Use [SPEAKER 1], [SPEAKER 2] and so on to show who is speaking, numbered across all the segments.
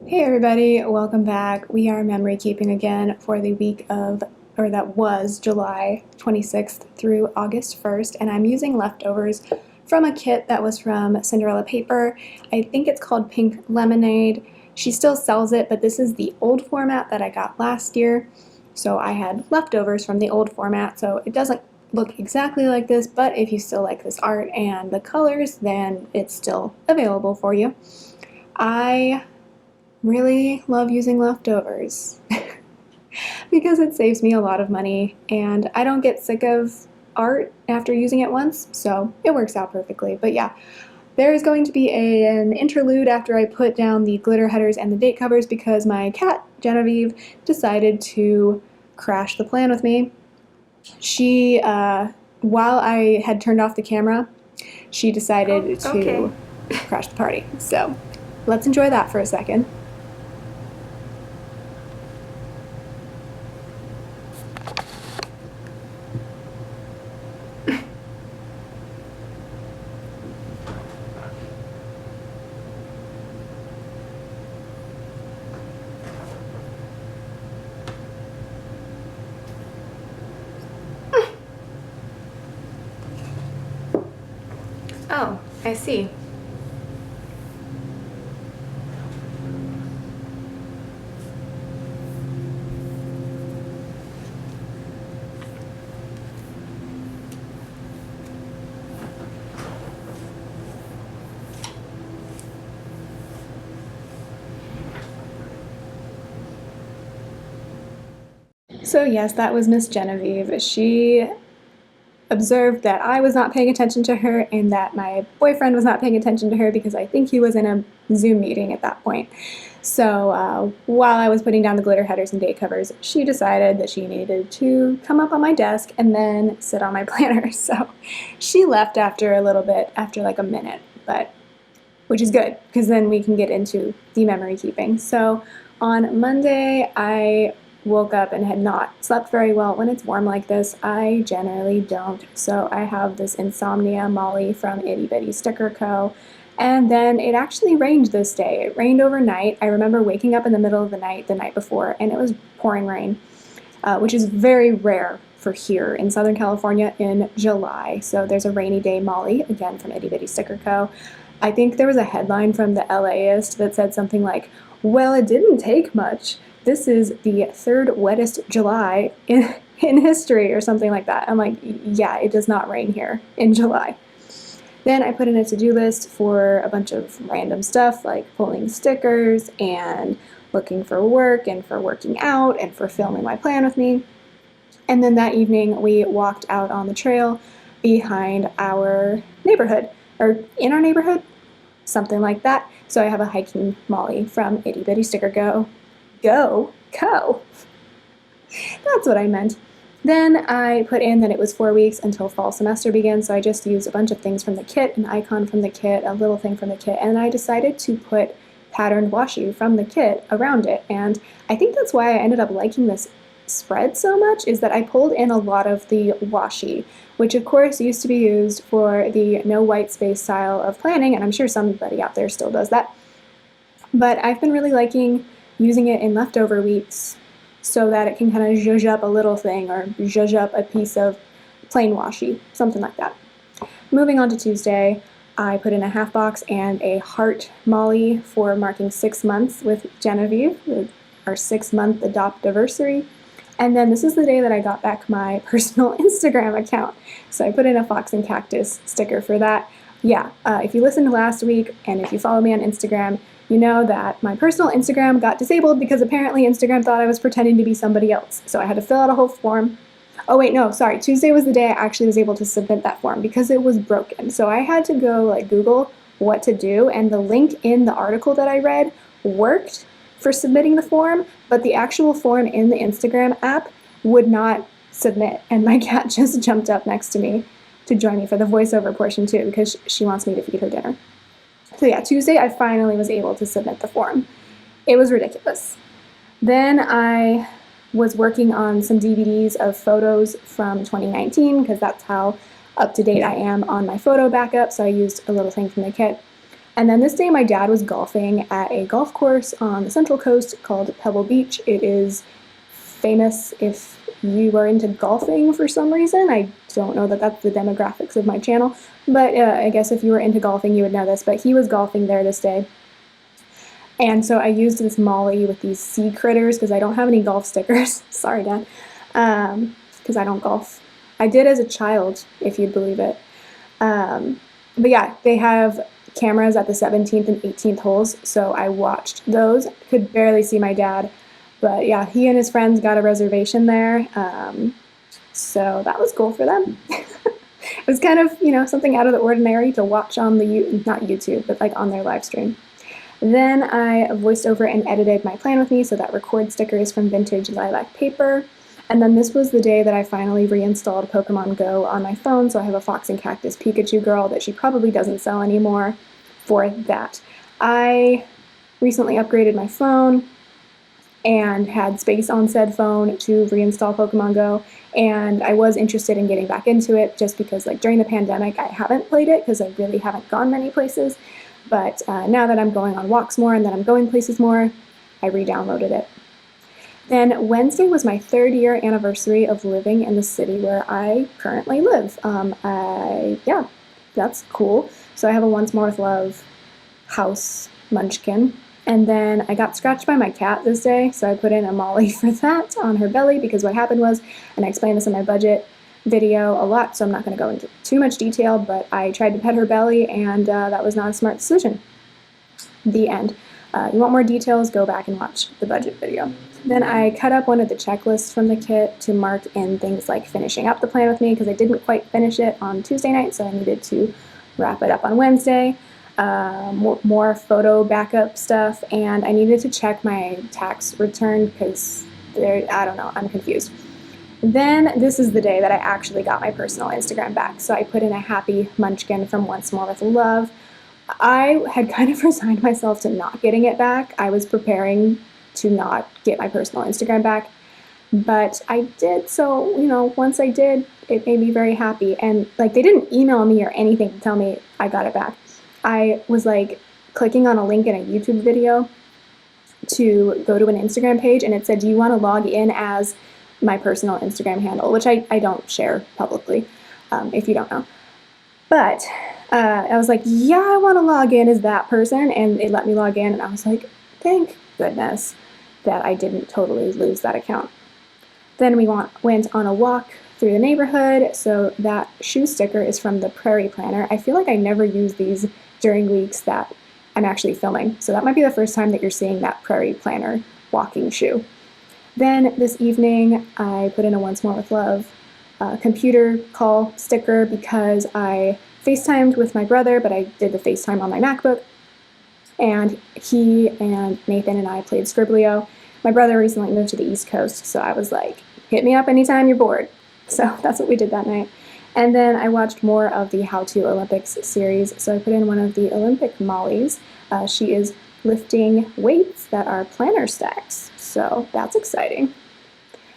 [SPEAKER 1] Hey everybody, welcome back. We are memory keeping again for the week of, or that was July 26th through August 1st, and I'm using leftovers from a kit that was from Cinderella Paper. I think it's called Pink Lemonade. She still sells it, but this is the old format that I got last year. So I had leftovers from the old format, so it doesn't look exactly like this, but if you still like this art and the colors, then it's still available for you. I really love using leftovers because it saves me a lot of money and I don't get sick of art after using it once, so it works out perfectly. But yeah, there is going to be an interlude after I put down the glitter headers and the date covers because my cat, Genevieve, decided to crash the plan with me. She, while I had turned off the camera, she decided to crash the party. So let's enjoy that for a second. Oh, I see. So yes, that was Miss Genevieve. She observed that I was not paying attention to her and that my boyfriend was not paying attention to her because I think he was in a Zoom meeting at that point. So while I was putting down the glitter headers and date covers, she decided that she needed to come up on my desk and then sit on my planner. So she left after a little bit, after like a minute, but which is good because then we can get into the memory keeping. So on Monday, I woke up and had not slept very well. When it's warm like this, I generally don't. So I have this Insomnia Molly from Itty Bitty Sticker Co. And then it actually rained this day. It rained overnight. I remember waking up in the middle of the night before, and it was pouring rain, which is very rare for here in Southern California in July. So there's a rainy day Molly, again from Itty Bitty Sticker Co. I think there was a headline from the LAist that said something like, well, it didn't take much. This is the third wettest July in history or something like that. I'm like, yeah, it does not rain here in July. Then I put in a to-do list for a bunch of random stuff like pulling stickers and looking for work and for working out and for filming my plan with me. And then that evening we walked out on the trail behind our neighborhood, or in our neighborhood, something like that. So I have a hiking Molly from Itty Bitty Sticker Co. That's what I meant. Then I put in that it was 4 weeks until fall semester began, so I just used a bunch of things from the kit, an icon from the kit, a little thing from the kit, and I decided to put patterned washi from the kit around it. And I think that's why I ended up liking this spread so much, is that I pulled in a lot of the washi, which of course used to be used for the no white space style of planning, and I'm sure somebody out there still does that. But I've been really liking using it in leftover weeks so that it can kind of zhuzh up a little thing or zhuzh up a piece of plain washi, something like that. Moving on to Tuesday, I put in a half box and a heart Molly for marking 6 months with Genevieve, our 6-month adoptiversary. And then this is the day that I got back my personal Instagram account. So I put in a fox and cactus sticker for that. Yeah, if you listened to last week and if you follow me on Instagram, you know that my personal Instagram got disabled because apparently Instagram thought I was pretending to be somebody else. So I had to fill out a whole form. Oh wait, no, sorry. Tuesday was the day I actually was able to submit that form because it was broken. So I had to go like Google what to do, and the link in the article that I read worked for submitting the form, but the actual form in the Instagram app would not submit, and my cat just jumped up next to me to join me for the voiceover portion too because she wants me to feed her dinner. So yeah, Tuesday I finally was able to submit the form. It was ridiculous. Then I was working on some DVDs of photos from 2019 because that's how up to date I am on my photo backup, so I used a little thing from the kit. And then this day, my dad was golfing at a golf course on the Central Coast called Pebble Beach. It is famous if you are into golfing for some reason. I don't know that that's the demographics of my channel, but I guess if you were into golfing, you would know this. But he was golfing there this day. And so I used this Molly with these sea critters because I don't have any golf stickers. Sorry, Dad. Because I don't golf. I did as a child, if you'd believe it. But yeah, they have cameras at the 17th and 18th holes, so I watched those. Could barely see my dad, but yeah, he and his friends got a reservation there, so that was cool for them. It was kind of, something out of the ordinary to watch on not YouTube, but like on their live stream. Then I voiced over and edited my Plan With Me, so that record stickers from vintage lilac paper. And then this was the day that I finally reinstalled Pokemon Go on my phone, so I have a Fox and Cactus Pikachu girl that she probably doesn't sell anymore for that. I recently upgraded my phone and had space on said phone to reinstall Pokemon Go, and I was interested in getting back into it just because during the pandemic I haven't played it because I really haven't gone many places, but now that I'm going on walks more and that I'm going places more, I re-downloaded it. Then Wednesday was my 3rd year anniversary of living in the city where I currently live. Yeah, that's cool. So I have a Once More With Love house munchkin. And then I got scratched by my cat this day, so I put in a Molly for that on her belly because what happened was, and I explained this in my budget video a lot, so I'm not going to go into too much detail, but I tried to pet her belly and that was not a smart decision. The end. You want more details, go back and watch the budget video. Then I cut up one of the checklists from the kit to mark in things like finishing up the Plan With Me because I didn't quite finish it on Tuesday night, so I needed to wrap it up on Wednesday. More photo backup stuff, and I needed to check my tax return because I don't know, I'm confused. Then this is the day that I actually got my personal Instagram back, so I put in a happy munchkin from Once More With Love. I had kind of resigned myself to not getting it back. I was preparing to not get my personal Instagram back, but I did, so, once I did, it made me very happy, and, they didn't email me or anything to tell me I got it back. I was, clicking on a link in a YouTube video to go to an Instagram page, and it said, do you want to log in as my personal Instagram handle, which I don't share publicly, if you don't know. But I was like, yeah, I want to log in as that person, and it let me log in, and I was like, thank goodness that I didn't totally lose that account. Then we went on a walk through the neighborhood, so that shoe sticker is from the Prairie Planner. I feel like I never use these during weeks that I'm actually filming, so that might be the first time that you're seeing that Prairie Planner walking shoe. Then this evening, I put in a Once More With Love computer call sticker because I FaceTimed with my brother, but I did the FaceTime on my MacBook, and he and Nathan and I played Scribblio. My brother recently moved to the East Coast, so I was like, hit me up anytime you're bored. So that's what we did that night. And then I watched more of the How to Olympics series, so I put in one of the Olympic Mollies. She is lifting weights that are planner stacks, so that's exciting.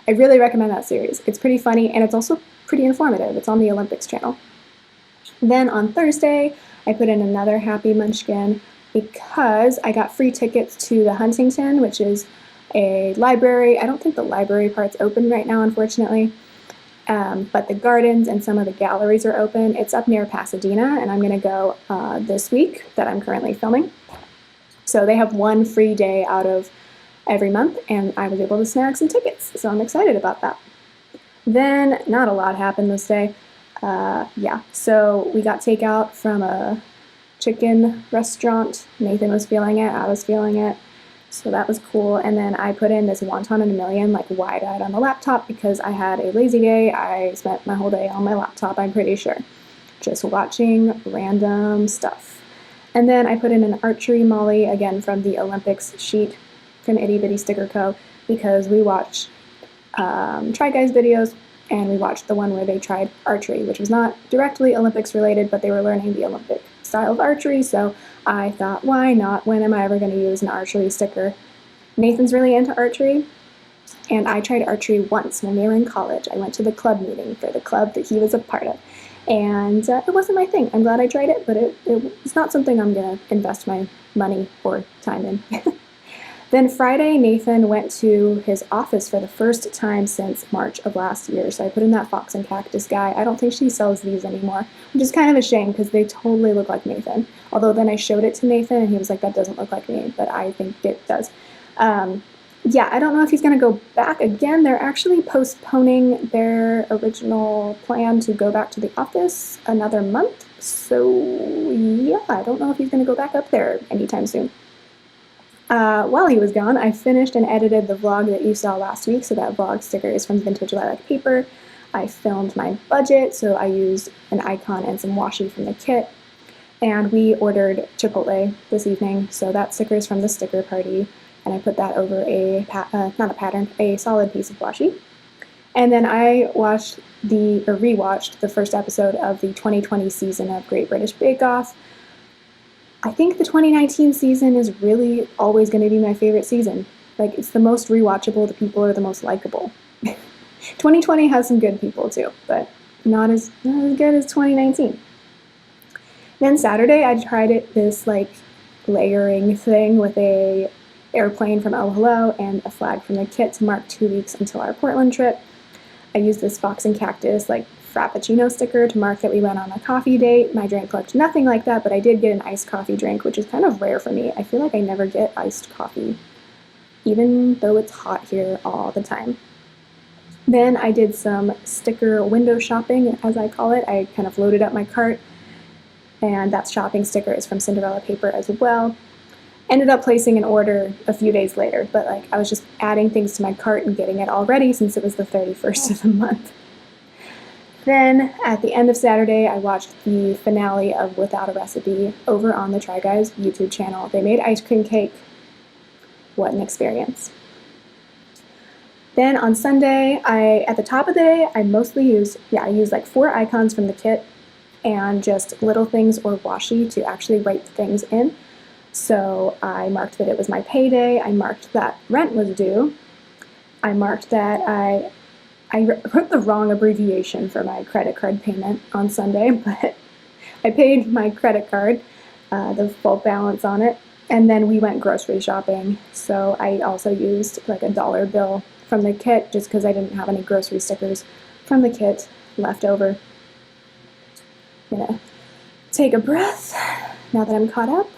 [SPEAKER 1] I really recommend that series. It's pretty funny, and it's also pretty informative. It's on the Olympics channel. Then on Thursday, I put in another Happy Munchkin because I got free tickets to the Huntington, which is a library. I don't think the library part's open right now, unfortunately, but the gardens and some of the galleries are open. It's up near Pasadena, and I'm going to go this week that I'm currently filming. So they have one free day out of every month, and I was able to snag some tickets, so I'm excited about that. Then, not a lot happened this day. Yeah, so we got takeout from a chicken restaurant. Nathan was feeling it, I was feeling it, so that was cool. And then I put in this Wonton in a Million, wide-eyed on the laptop because I had a lazy day. I spent my whole day on my laptop, I'm pretty sure, just watching random stuff. And then I put in an archery Molly, again from the Olympics sheet from Itty Bitty Sticker Co. because we watch Try Guys videos, and we watched the one where they tried archery, which was not directly Olympics related, but they were learning the Olympic style of archery, so I thought, why not? When am I ever going to use an archery sticker? Nathan's really into archery, and I tried archery once when we were in college. I went to the club meeting for the club that he was a part of, and it wasn't my thing. I'm glad I tried it, but it's not something I'm going to invest my money or time in. Then Friday, Nathan went to his office for the first time since March of last year. So I put in that Fox and Cactus guy. I don't think she sells these anymore, which is kind of a shame because they totally look like Nathan. Although then I showed it to Nathan and he was like, that doesn't look like me, but I think it does. Yeah, I don't know if he's going to go back again. They're actually postponing their original plan to go back to the office another month. So yeah, I don't know if he's going to go back up there anytime soon. While he was gone, I finished and edited the vlog that you saw last week. So that vlog sticker is from Vintage Lilac Paper. I filmed my budget, so I used an icon and some washi from the kit. And we ordered Chipotle this evening, so that sticker is from the sticker party. And I put that over a solid piece of washi. And then I rewatched the first episode of the 2020 season of Great British Bake Off. I think the 2019 season is really always going to be my favorite season. Like, it's the most rewatchable, the people are the most likable. 2020 has some good people too, but not as good as 2019. Then Saturday, I tried this like layering thing with a airplane from Oh Hello and a flag from the kit to mark 2 weeks until our Portland trip. I used this Fox and Cactus like Frappuccino sticker to mark that we went on a coffee date. My drink looked nothing like that, but I did get an iced coffee drink, which is kind of rare for me. I feel like I never get iced coffee, even though it's hot here all the time. Then I did some sticker window shopping, as I call it. I kind of loaded up my cart, and that shopping sticker is from Cinderella Paper as well. Ended up placing an order a few days later, but like I was just adding things to my cart and getting it all ready since it was the 31st of the month. Then at the end of Saturday, I watched the finale of Without a Recipe over on the Try Guys YouTube channel. They made ice cream cake. What an experience. Then on Sunday, at the top of the day, I used like 4 icons from the kit and just little things or washi to actually write things in. So I marked that it was my payday. I marked that rent was due. I marked that I wrote the wrong abbreviation for my credit card payment on Sunday, but I paid my credit card, the full balance on it, and then we went grocery shopping. So I also used like a dollar bill from the kit just because I didn't have any grocery stickers from the kit left over. I'm gonna take a breath now that I'm caught up.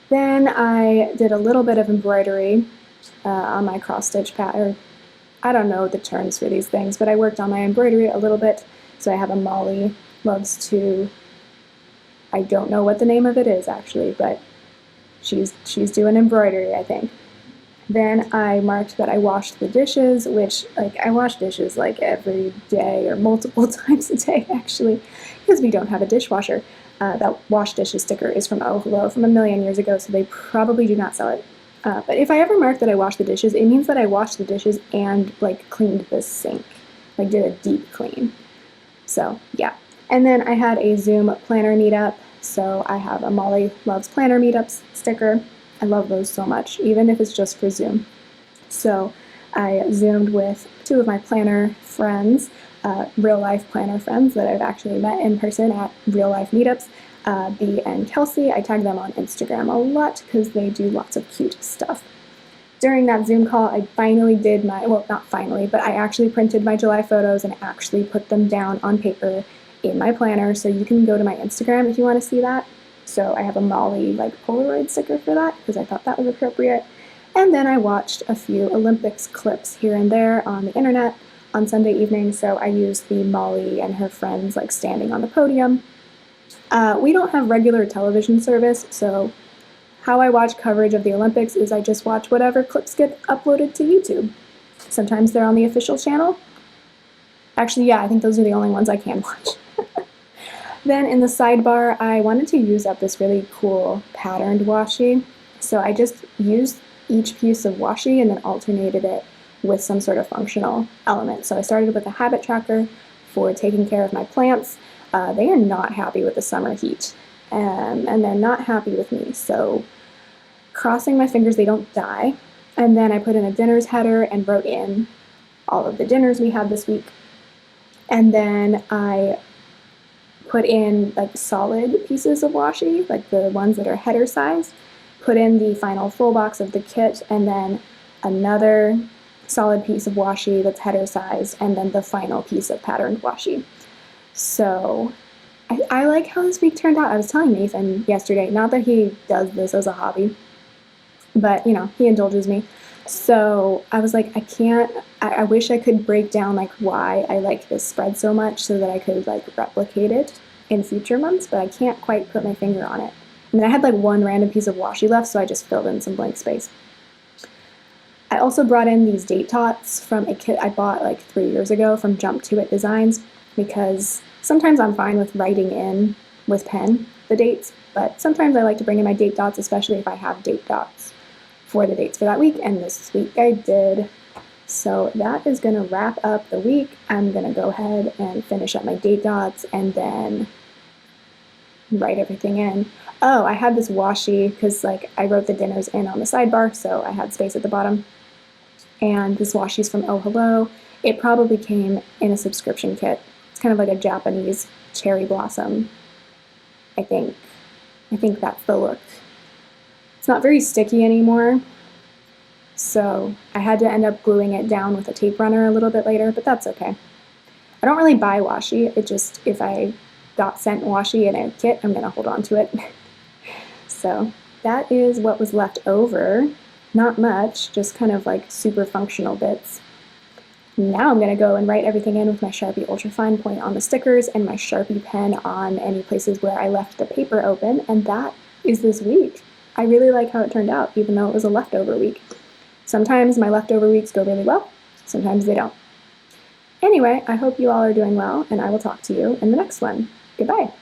[SPEAKER 1] Then I did a little bit of embroidery on my cross-stitch pattern. I don't know the terms for these things, but I worked on my embroidery a little bit. So I have a Molly Loves to, I don't know what the name of it is actually, but she's doing embroidery, I think. Then I marked that I washed the dishes, which like I wash dishes like every day or multiple times a day actually, because we don't have a dishwasher. That wash dishes sticker is from Oh Hello from a million years ago, so they probably do not sell it. But if I ever mark that I washed the dishes, it means that I washed the dishes and like cleaned the sink, like did a deep clean. So yeah. And then I had a Zoom planner meetup, so I have a Molly Loves Planner Meetups sticker. I love those so much, even if it's just for Zoom. So I Zoomed with 2 of my planner friends, real life planner friends that I've actually met in person at real life meetups. Bea and Kelsey. I tag them on Instagram a lot because they do lots of cute stuff. During that Zoom call, I finally did not finally, but I actually printed my July photos and actually put them down on paper in my planner, so you can go to my Instagram if you want to see that. So I have a Molly like Polaroid sticker for that because I thought that was appropriate. And then I watched a few Olympics clips here and there on the internet on Sunday evening, so I used the Molly and her friends like standing on the podium. We don't have regular television service, so how I watch coverage of the Olympics is I just watch whatever clips get uploaded to YouTube. Sometimes they're on the official channel. Actually, yeah, I think those are the only ones I can watch. Then in the sidebar, I wanted to use up this really cool patterned washi, so I just used each piece of washi and then alternated it with some sort of functional element. So I started with a habit tracker for taking care of my plants. They are not happy with the summer heat, and they're not happy with me, so crossing my fingers they don't die. And then I put in a dinners header and wrote in all of the dinners we had this week. And then I put in like solid pieces of washi, like the ones that are header size, put in the final full box of the kit, and then another solid piece of washi that's header sized, and then the final piece of patterned washi. So I like how this week turned out. I was telling Nathan yesterday, not that he does this as a hobby, but he indulges me. So I was like, I wish I could break down like why I like this spread so much so that I could like replicate it in future months, but I can't quite put my finger on it. I mean, I had like one random piece of washi left, so I just filled in some blank space. I also brought in these date dots from a kit I bought like 3 years ago from Jump to It Designs, because sometimes I'm fine with writing in with pen the dates, but sometimes I like to bring in my date dots, especially if I have date dots for the dates for that week, and this week I did. So that is going to wrap up the week. I'm going to go ahead and finish up my date dots and then write everything in. Oh, I had this washi because like I wrote the dinners in on the sidebar, so I had space at the bottom. And this washi's from Oh Hello. It probably came in a subscription kit. It's kind of like a Japanese cherry blossom, I think. I think that's the look. It's not very sticky anymore, so I had to end up gluing it down with a tape runner a little bit later, but that's okay. I don't really buy washi. It just, if I got sent washi in a kit, I'm gonna hold on to it. So that is what was left over. Not much, just kind of like super functional bits. Now I'm gonna go and write everything in with my Sharpie Ultrafine point on the stickers and my Sharpie pen on any places where I left the paper open, and that is this week. I really like how it turned out, even though it was a leftover week. Sometimes my leftover weeks go really well, sometimes they don't. Anyway, I hope you all are doing well, and I will talk to you in the next one. Goodbye.